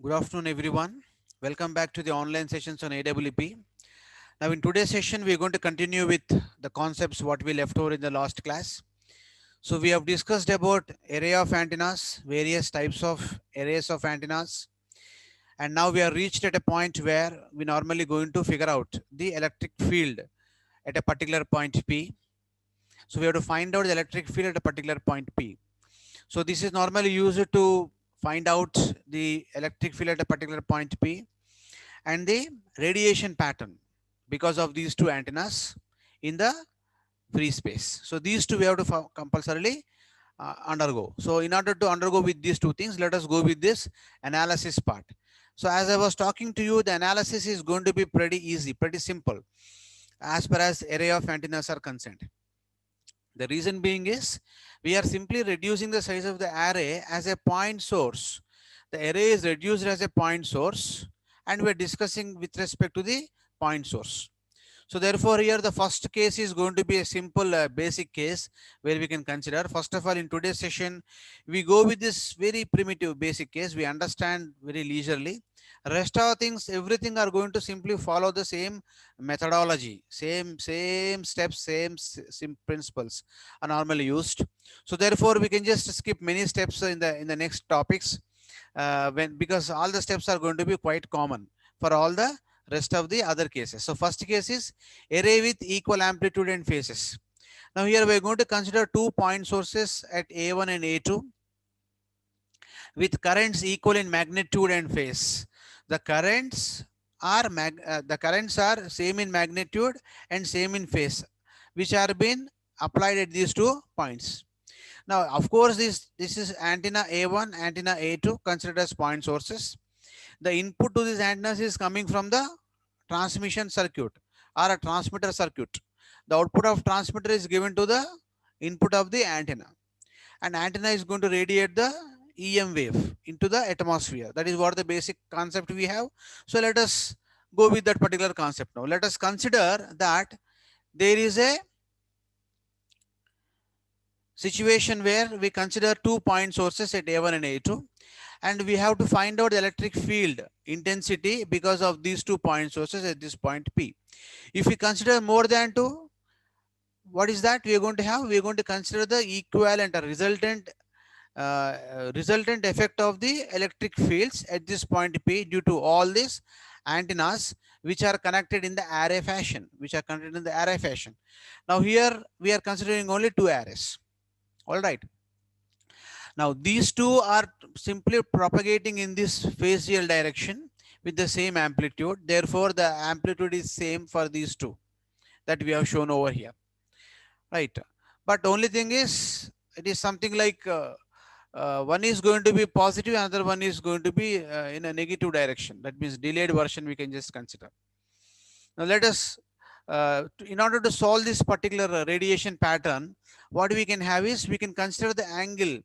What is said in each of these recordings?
Good afternoon, everyone. Welcome back to the online sessions on AWP. Now, in today's session, we're going to continue with the concepts what we left over in the last class. So, we have discussed about array of antennas, various types of arrays of antennas, and now we are reached at a point where we normally going to figure out the electric field at a particular point P. So, we have to find out the electric field at a particular point P. So, this is normally used to find out the electric field at a particular point P and the radiation pattern because of these two antennas in the free space. So these two we have to compulsorily undergo. So in order to undergo with these two things, let us go with this analysis part. So as I was talking to you, the analysis is going to be pretty easy, pretty simple as far as array of antennas are concerned. The reason being is we are simply reducing the size of the array as a point source. The array is reduced as a point source and we are discussing with respect to the point source. So therefore here the first case is going to be a simple basic case where we can consider. First of all, in today's session, we go with this very primitive basic case. We understand very leisurely. Rest of things, everything are going to simply follow the same methodology, same steps, same principles are normally used. So therefore we can just skip many steps in the next topics because all the steps are going to be quite common for all the rest of the other cases. So first case is array with equal amplitude and phases. Now here we are going to consider two point sources at A1 and A2 with currents equal in magnitude and phase. The currents are same in magnitude and same in phase, which are been applied at these 2 points. Now, of course, this is antenna A1, antenna A2 considered as point sources. The input to these antennas is coming from the transmission circuit or a transmitter circuit. The output of transmitter is given to the input of the antenna, and antenna is going to radiate the EM wave into the atmosphere. That is what the basic concept we have. So let us go with that particular concept now. Let us consider that there is a situation where we consider 2 point sources at A1 and A2, and we have to find out the electric field intensity because of these 2 point sources at this point P. If we consider more than 2, what is that we are going to have? We are going to consider the equivalent or resultant effect of the electric fields at this point P due to all these antennas which are connected in the array fashion, Now here we are considering only two arrays. All right. Now these two are simply propagating in this facial direction with the same amplitude. Therefore, the amplitude is same for these two that we have shown over here, right? But only thing is, it is something like one is going to be positive, another one is going to be in a negative direction. That means delayed version we can just consider. Now let us, in order to solve this particular radiation pattern, what we can have is we can consider the angle.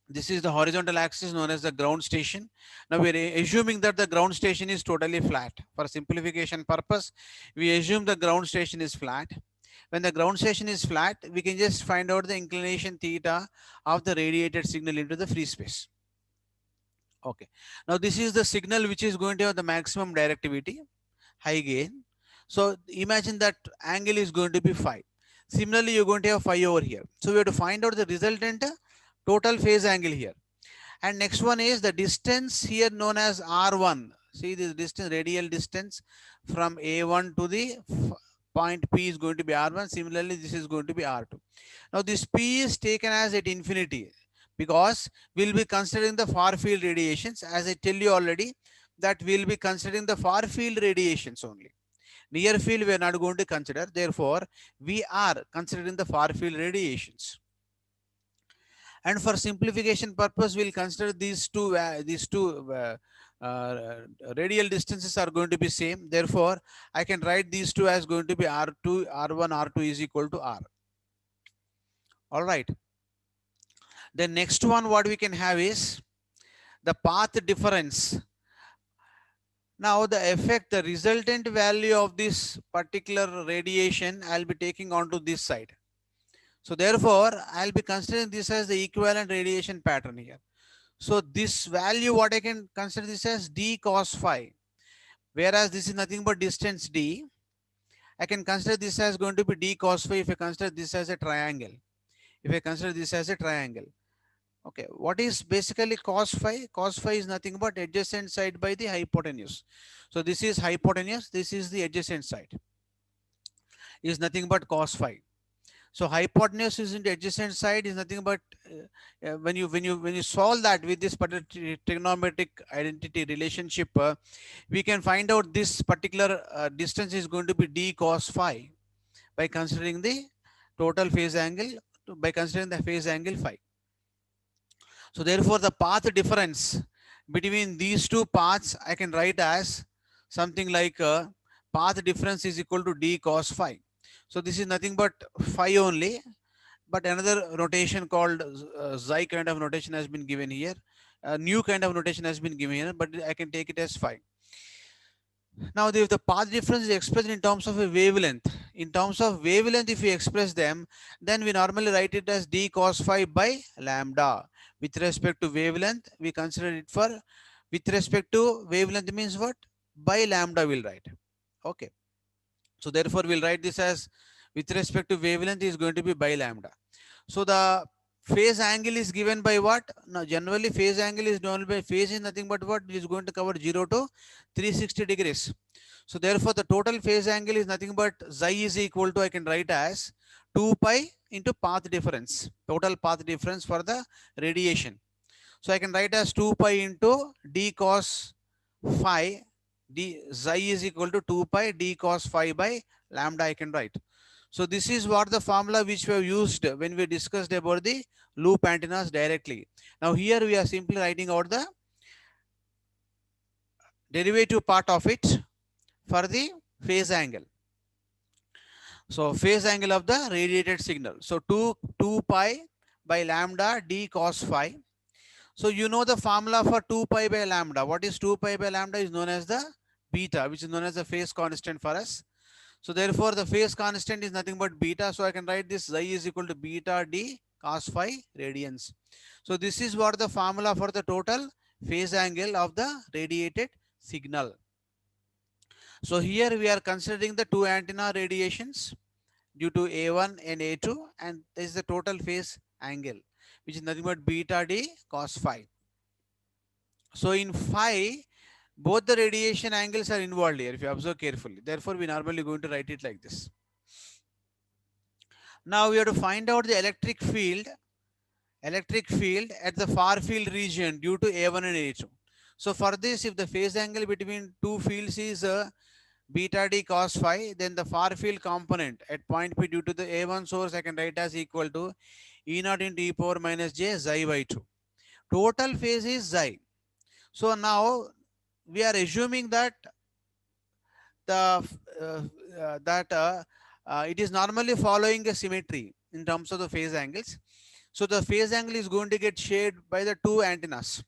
This is the horizontal axis known as the ground station. Now we are assuming that the ground station is totally flat. For simplification purpose, we assume the ground station is flat. When the ground station is flat, we can just find out the inclination theta of the radiated signal into the free space. Okay. Now this is the signal which is going to have the maximum directivity, high gain. So imagine that angle is going to be phi. Similarly, you're going to have phi over here. So we have to find out the resultant total phase angle here. And next one is the distance here known as R1. See this distance, radial distance from A1 to the point P is going to be R1. Similarly, this is going to be R2. Now this P is taken as at infinity because we'll be considering the far field radiations. As I tell you already, that we'll be considering the far field radiations only. Near field we are not going to consider. Therefore, we are considering the far field radiations. And for simplification purpose, we'll consider these two radial distances are going to be same. Therefore, I can write these two as going to be R2, R1, R2 is equal to R. All right. The next one, what we can have is the path difference. Now the effect, the resultant value of this particular radiation, I'll be taking onto this side. So therefore, I'll be considering this as the equivalent radiation pattern here. So this value, what I can consider this as d cos phi, whereas this is nothing but distance d. I can consider this as going to be d cos phi if I consider this as a triangle. If I consider this as a triangle. Okay, what is basically cos phi? Cos phi is nothing but adjacent side by the hypotenuse. So this is hypotenuse, this is the adjacent side. Is nothing but cos phi. So hypotenuse is in the adjacent side is nothing but when you solve that with this particular trigonometric identity relationship, we can find out this particular distance is going to be d cos phi by considering the total phase angle, by considering the phase angle phi. So therefore the path difference between these two paths I can write as something like path difference is equal to d cos phi. So this is nothing but phi only, but another notation called xi kind of notation has been given here. A new kind of notation has been given here, but I can take it as phi. Now, if the path difference is expressed in terms of a wavelength, in terms of wavelength, if we express them, then we normally write it as d cos phi by lambda. With respect to wavelength, we consider it for, with respect to wavelength means what? By lambda we'll write. Okay. So therefore, we'll write this as with respect to wavelength is going to be by lambda. So the phase angle is given by what? Now, generally phase angle is known by phase is nothing but what? It is going to cover 0 to 360 degrees. So therefore, the total phase angle is nothing but xi is equal to, I can write as 2 pi into path difference, total path difference for the radiation. So I can write as 2 pi into d cos phi, d xi is equal to 2 pi d cos phi by lambda I can write. So this is what the formula which we have used when we discussed about the loop antennas directly. Now here we are simply writing out the derivative part of it for the phase angle. So phase angle of the radiated signal. So 2 pi by lambda d cos phi. So you know the formula for 2 pi by lambda. What is 2 pi by lambda is known as the beta, which is known as the phase constant for us. So therefore the phase constant is nothing but beta. So I can write this xi is equal to beta d cos phi radians. So this is what the formula for the total phase angle of the radiated signal. So here we are considering the two antenna radiations due to A1 and A2, and this is the total phase angle, which is nothing but beta d cos phi. So in phi, both the radiation angles are involved here if you observe carefully. Therefore, we normally going to write it like this. Now we have to find out the electric field at the far field region due to A1 and A2. So for this, if the phase angle between two fields is beta d cos phi, then the far field component at point P due to the A1 source I can write as equal to E naught into e power minus j xi by 2. Total phase is xi. So now we are assuming that the it is normally following a symmetry in terms of the phase angles. So the phase angle is going to get shared by the two antennas.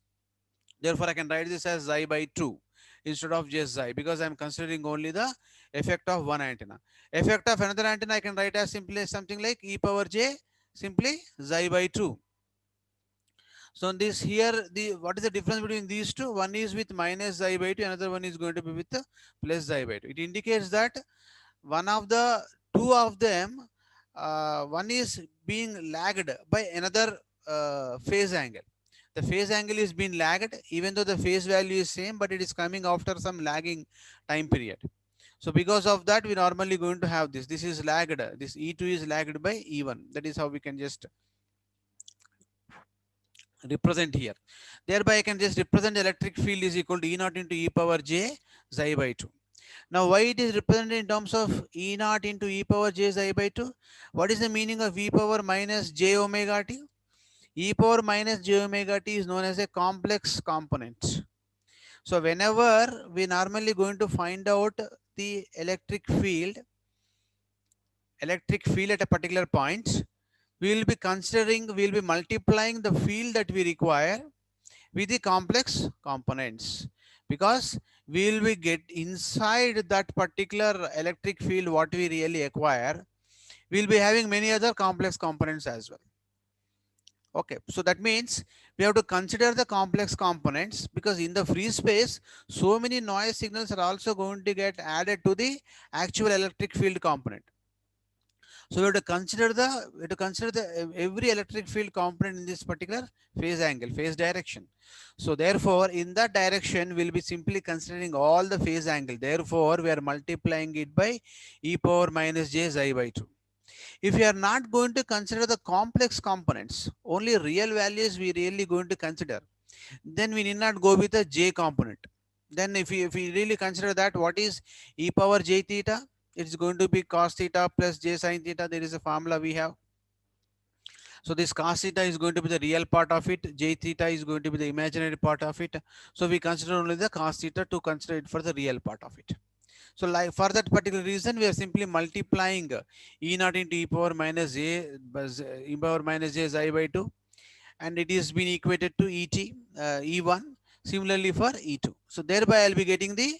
Therefore, I can write this as xi by 2 instead of just xi, because I am considering only the effect of one antenna. Effect of another antenna I can write as simply something like e power j simply xi by 2. So this here, what is the difference between these two? One is with minus xi by 2, another one is going to be with plus xi by 2. It indicates that one of the two of them, one is being lagged by another phase angle. The phase angle is being lagged even though the phase value is same, but it is coming after some lagging time period. So because of that, we normally going to have this. This is lagged. This E2 is lagged by E1. That is how we can just represent here. Thereby I can just represent electric field is equal to E naught into e power j xi by 2. Now why it is represented in terms of E naught into e power j xi by 2? What is the meaning of e power minus j omega t? E power minus j omega t is known as a complex component. So whenever we normally going to find out the electric field at a particular point, we will be considering, we will be multiplying the field that we require with the complex components, because we will be get inside that particular electric field what we really acquire, we will be having many other complex components as well. Okay, so that means we have to consider the complex components, because in the free space, so many noise signals are also going to get added to the actual electric field component. So we have to consider the every electric field component in this particular phase angle, phase direction. So therefore, in that direction, we'll be simply considering all the phase angle. Therefore, we are multiplying it by e power minus j xi by 2. If you are not going to consider the complex components, only real values we really going to consider, then we need not go with the j component. Then if we really consider that, what is e power j theta? It's going to be cos theta plus j sin theta. There is a formula we have. So this cos theta is going to be the real part of it. J theta is going to be the imaginary part of it. So we consider only the cos theta to consider it for the real part of it. So like for that particular reason, we are simply multiplying e naught into e power minus j e power minus j xi by 2, and it is been equated to et e1. Similarly for e2. So thereby I'll be getting the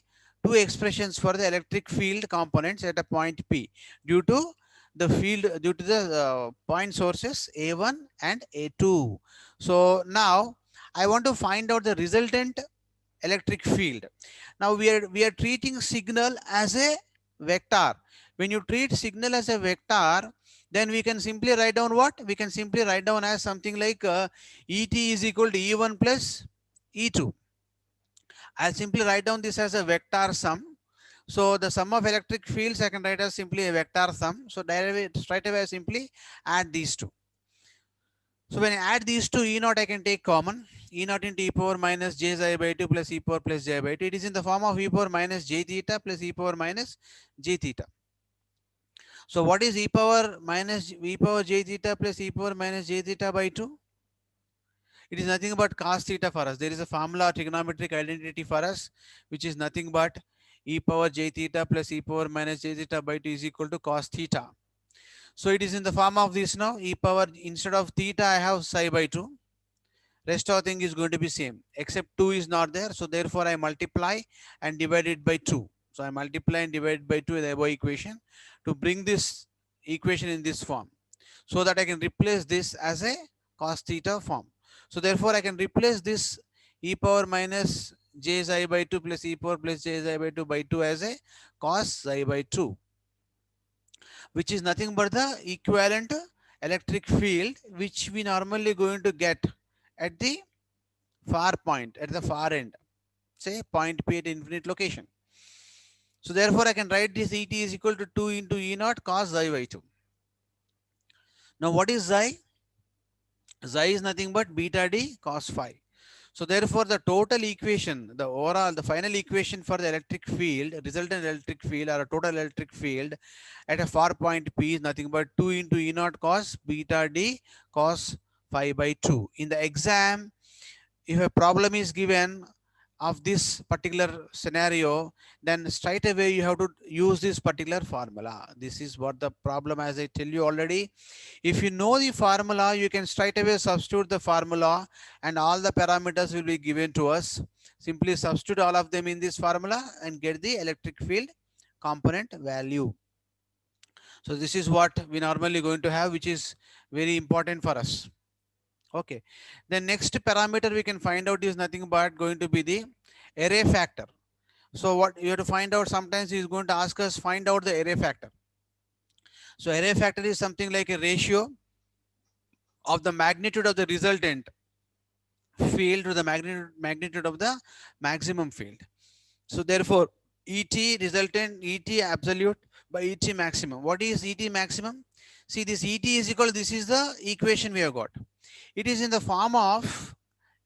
two expressions for the electric field components at a point P due to the point sources A1 and A2. So now I want to find out the resultant electric field. Now we are treating signal as a vector. When you treat signal as a vector, then we can simply write down what? We can simply write down as something like Et is equal to E1 plus E2. I'll simply write down this as a vector sum. So the sum of electric fields I can write as simply a vector sum. So straight away I simply add these two. So when I add these two, E naught I can take common. E naught into e power minus j xi by 2 plus e power plus j by 2. It is in the form of e power minus j theta plus e power minus j theta. So what is e power minus e power j theta plus e power minus j theta by 2? It is nothing but cos theta for us. There is a formula, trigonometric identity for us, which is nothing but e power j theta plus e power minus j theta by 2 is equal to cos theta. So it is in the form of this now. E power, instead of theta I have psi by 2. Rest of thing is going to be same, except 2 is not there. So therefore I multiply and divide it by 2. So I multiply and divide by 2 in the above equation to bring this equation in this form, so that I can replace this as a cos theta form. So therefore I can replace this e power minus j xi by 2 plus e power plus j xi by 2 by 2 as a cos xi by 2, which is nothing but the equivalent electric field which we normally going to get at the far point, at the far end, say point P at infinite location. So therefore I can write this Et is equal to 2 into E naught cos xi by 2. Now what is xi? Xi is nothing but beta d cos phi. So therefore the total equation, the overall, the final equation for the electric field, resultant electric field or a total electric field at a far point P is nothing but 2 into E naught cos beta d cos phi by 2. In the exam, if a problem is given of this particular scenario, then straight away you have to use this particular formula. This is what the problem, as I tell you already. If you know the formula, you can straight away substitute the formula and all the parameters will be given to us. Simply substitute all of them in this formula and get the electric field component value. So this is what we normally going to have, which is very important for us. Okay. The next parameter we can find out is nothing but going to be the array factor. So what you have to find out, sometimes he is going to ask us find out the array factor. So array factor is something like a ratio of the magnitude of the resultant field to the magnitude of the maximum field. So therefore ET resultant, ET absolute by ET maximum. What is ET maximum? See, this ET is equal, this is the equation we have got. It is in the form of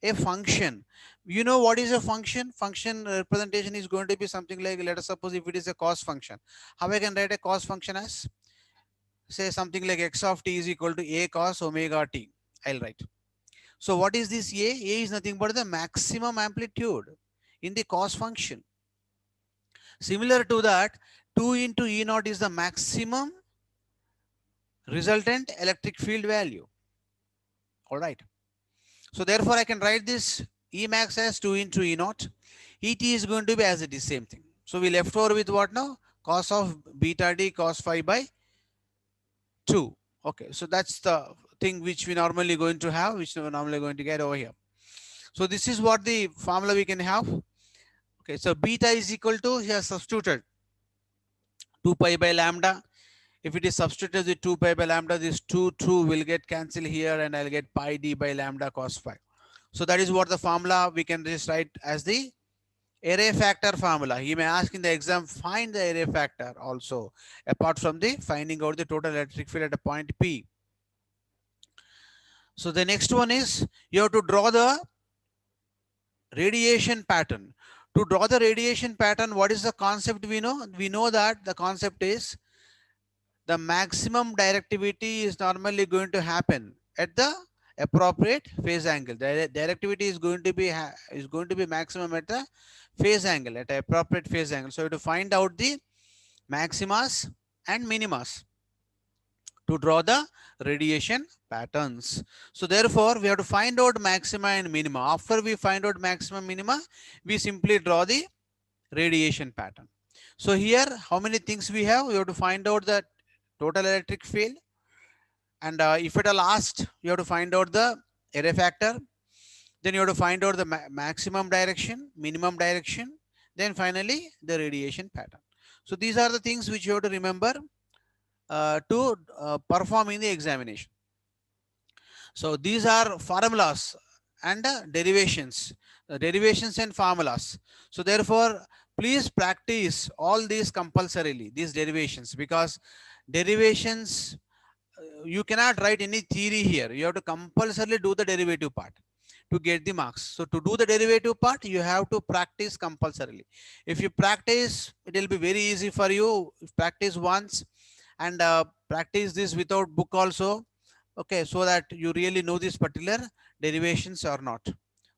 a function. You know what is a function? Function representation is going to be something like, let us suppose if it is a cost function. How I can write a cost function as? Say something like x of t is equal to a cos omega t. I'll write. So what is this a? A is nothing but the maximum amplitude in the cost function. Similar to that, 2 into E naught is the maximum resultant electric field value. All right. So therefore I can write this E max as 2 into E naught. Et is going to be as it is, same thing. So we left over with what now? Cos of beta d cos phi by 2. Okay, so that's the thing which we normally going to have, which we're normally going to get over here. So this is what the formula we can have. Okay, so beta is equal to, here substituted 2 pi by lambda. If it is substituted with 2 pi by lambda, this 2 will get cancelled here and I'll get pi d by lambda cos phi. So that is what the formula we can just write as the array factor formula. He may ask in the exam, find the array factor also, apart from the finding out the total electric field at a point P. So the next one is, you have to draw the radiation pattern. To draw the radiation pattern, what is the concept we know? We know that the concept is the maximum directivity is normally going to happen at the appropriate phase angle. The directivity is going to be maximum at the phase angle, at the appropriate phase angle. So you have to find out the maximas and minimas to draw the radiation patterns. So therefore, we have to find out maxima and minima. After we find out maxima minima, we simply draw the radiation pattern. So here, how many things we have? We have to find out the total electric field. And if at all asked, you have to find out the array factor. Then you have to find out the maximum direction, minimum direction. Then finally, the radiation pattern. So these are the things which you have to remember to perform in the examination. So these are formulas and derivations and formulas. So therefore, please practice all these compulsorily, these derivations, because derivations, you cannot write any theory here. You have to compulsorily do the derivative part to get the marks. So to do the derivative part, you have to practice compulsorily. If you practice, it will be very easy for you. If practice once and practice this without book also. Okay, so that you really know these particular derivations or not.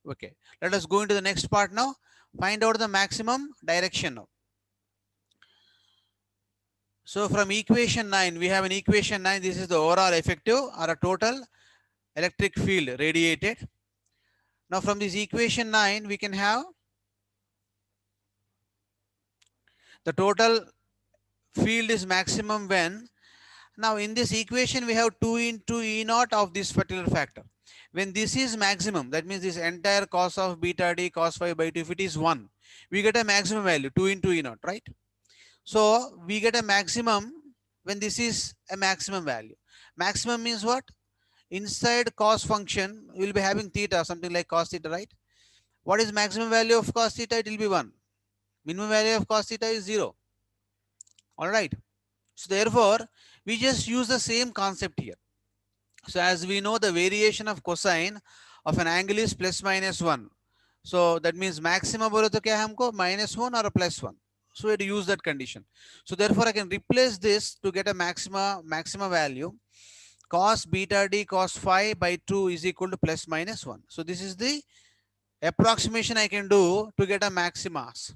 Okay, let us go into the next part now. Find out the maximum direction now. So from equation 9, we have an equation 9. This is the overall effective or a total electric field radiated. Now from this equation 9, we can have the total field is maximum when. Now in this equation, we have 2 into E naught of this particular factor. When this is maximum, that means this entire cos of beta d cos phi by 2, if it is 1, we get a maximum value, 2 into E naught, right? So we get a maximum when this is a maximum value. Maximum means what? Inside cos function, we will be having theta, something like cos theta, right? What is maximum value of cos theta? It will be 1. Minimum value of cos theta is 0. All right. So therefore, we just use the same concept here. So as we know, the variation of cosine of an angle is plus minus 1. So that means maximum bole to kya hai humko? Minus 1 or a plus 1. So we have to use that condition. So therefore, I can replace this to get a maxima value. Cos beta d cos phi by 2 is equal to plus minus 1. So this is the approximation I can do to get a maximas.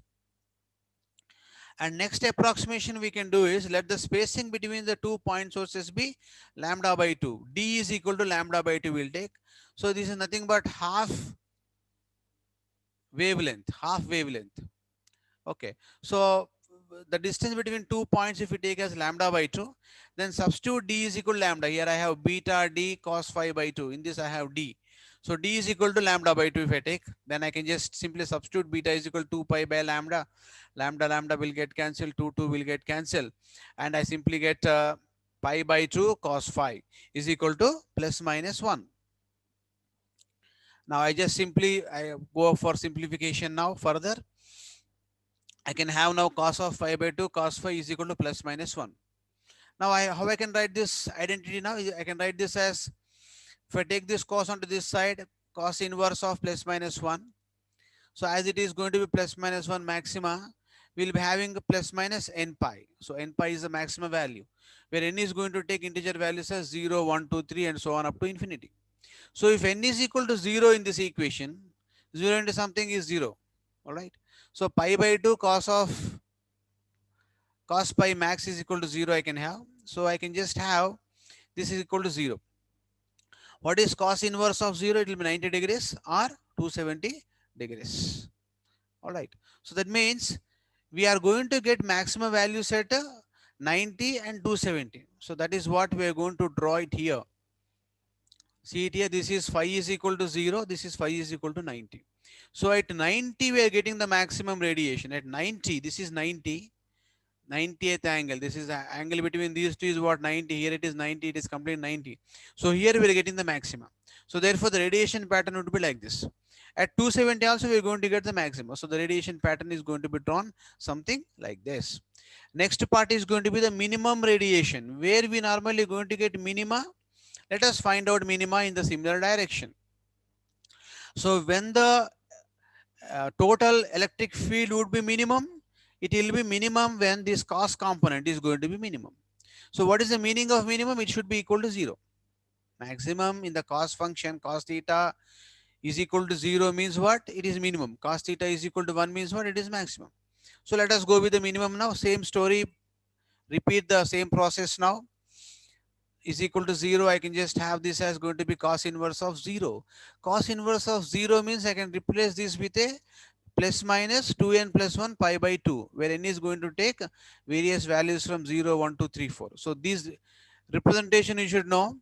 And next approximation we can do is, let the spacing between the 2 point sources be lambda by 2. D is equal to lambda by 2 we'll take. So this is nothing but half wavelength. Okay. So the distance between 2 points, if we take as lambda by 2, then substitute D is equal to lambda. Here I have beta D cos phi by 2. In this I have D. So D is equal to lambda by 2 if I take, then I can just simply substitute beta is equal to 2 pi by lambda. Lambda will get cancelled, 2 will get cancelled. And I simply get pi by 2 cos phi is equal to plus minus 1. Now I just simply, I go for simplification now further. I can have now cos of phi by 2 cos phi is equal to plus minus 1. Now how I can write this identity now? I can write this as, if I take this cos onto this side, cos inverse of plus minus 1. So as it is going to be plus minus 1 maxima, we will be having plus minus n pi. So n pi is the maximum value, where n is going to take integer values as 0, 1, 2, 3 and so on up to infinity. So if n is equal to 0 in this equation, 0 into something is 0. All right. So pi by 2 cos pi max is equal to 0 I can have. So I can just have this is equal to 0. What is cos inverse of 0? It will be 90 degrees or 270 degrees. All right. So that means we are going to get maximum values at 90 and 270. So that is what we are going to draw it here. See it here, this is phi is equal to 0, this is phi is equal to 90. So at 90, we are getting the maximum radiation. At 90, this is 90, 90th angle. This is the angle between these two is what, 90. Here it is 90, it is complete 90. So here we are getting the maximum. So therefore the radiation pattern would be like this. At 270 also we are going to get the maximum. So the radiation pattern is going to be drawn something like this. Next part is going to be the minimum radiation, where we normally going to get minima. Let us find out minima in the similar direction. So when the total electric field would be minimum, it will be minimum when this cos component is going to be minimum. So what is the meaning of minimum? It should be equal to 0. Maximum in the cos function, cos theta is equal to 0 means what? It is minimum. Cos theta is equal to 1 means what? It is maximum. So let us go with the minimum now. Same story, repeat the same process now. Is equal to 0, I can just have this as going to be cos inverse of 0. Cos inverse of 0 means I can replace this with a plus minus 2n plus 1 pi by 2, where n is going to take various values from 0, 1, 2, 3, 4. So this representation you should know,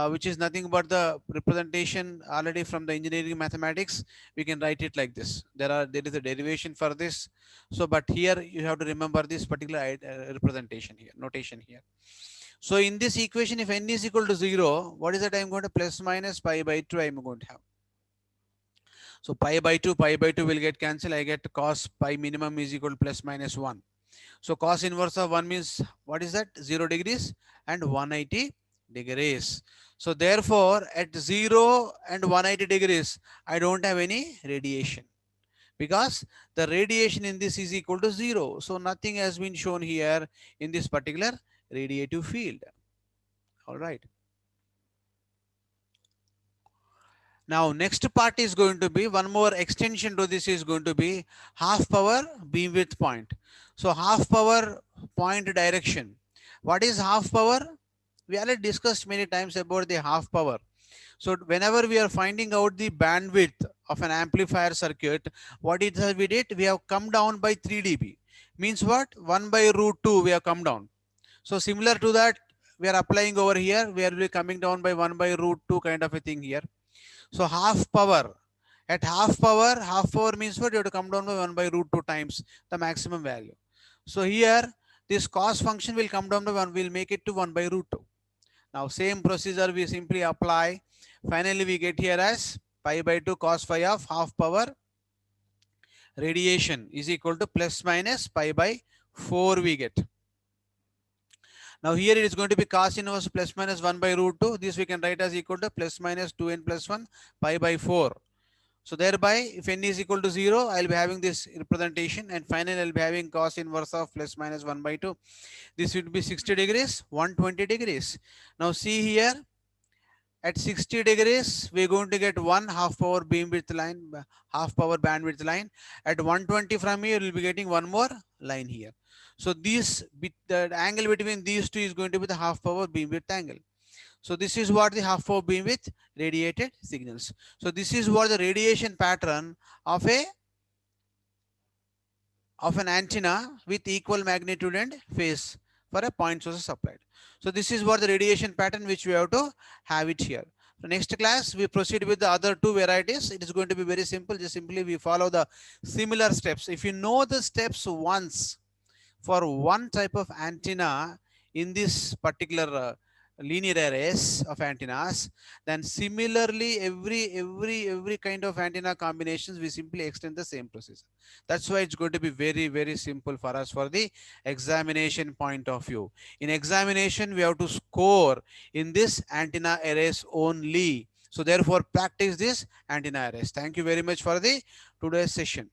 which is nothing but the representation already from the engineering mathematics. We can write it like this. There is a derivation for this. So but here you have to remember this particular representation here, notation here. So in this equation, if n is equal to 0, what is that? I'm going to plus minus pi by 2 I'm going to have. So pi by 2 will get cancelled. I get cos pi minimum is equal to plus minus 1. So cos inverse of 1 means what is that? 0 degrees and 180 degrees. So therefore at 0 and 180 degrees, I don't have any radiation, because the radiation in this is equal to 0. So nothing has been shown here in this particular radiative field. All right. Now next part is going to be one more extension to this is going to be half power beam width point. So half power point direction. What is half power? We already discussed many times about the half power. So whenever we are finding out the bandwidth of an amplifier circuit, what is we did? We have come down by 3 dB. Means what? 1 by root 2 we have come down. So similar to that, we are applying over here. We are coming down by 1 by root 2 kind of a thing here. So half power, at half power means what? You have to come down by 1 by root 2 times the maximum value. So here this cos function will come down to 1, we'll make it to 1 by root 2. Now same procedure we simply apply. Finally we get here as pi by 2 cos phi of half power radiation is equal to plus minus pi by 4 we get. Now here it is going to be cos inverse plus minus 1 by root 2. This we can write as equal to plus minus 2n plus 1 pi by 4. So thereby if n is equal to 0, I will be having this representation, and finally I will be having cos inverse of plus minus 1 by 2. This would be 60 degrees, 120 degrees. Now see here, at 60 degrees, we're going to get one half power beam width line, half power bandwidth line. At 120 from here, we'll be getting one more line here. So this, the angle between these two is going to be the half power beam width angle. So this is what the half power beam width radiated signals. So this is what the radiation pattern of an antenna with equal magnitude and phase for a point source supplied. So this is what the radiation pattern which we have to have it here. So next class we proceed with the other two varieties. It is going to be very simple. Just simply we follow the similar steps. If you know the steps once for one type of antenna in this particular linear arrays of antennas, then similarly every kind of antenna combinations we simply extend the same process. That's why it's going to be very simple for us for the examination point of view. In examination we have to score in this antenna arrays only. So therefore practice this antenna arrays. Thank you very much for the today's session.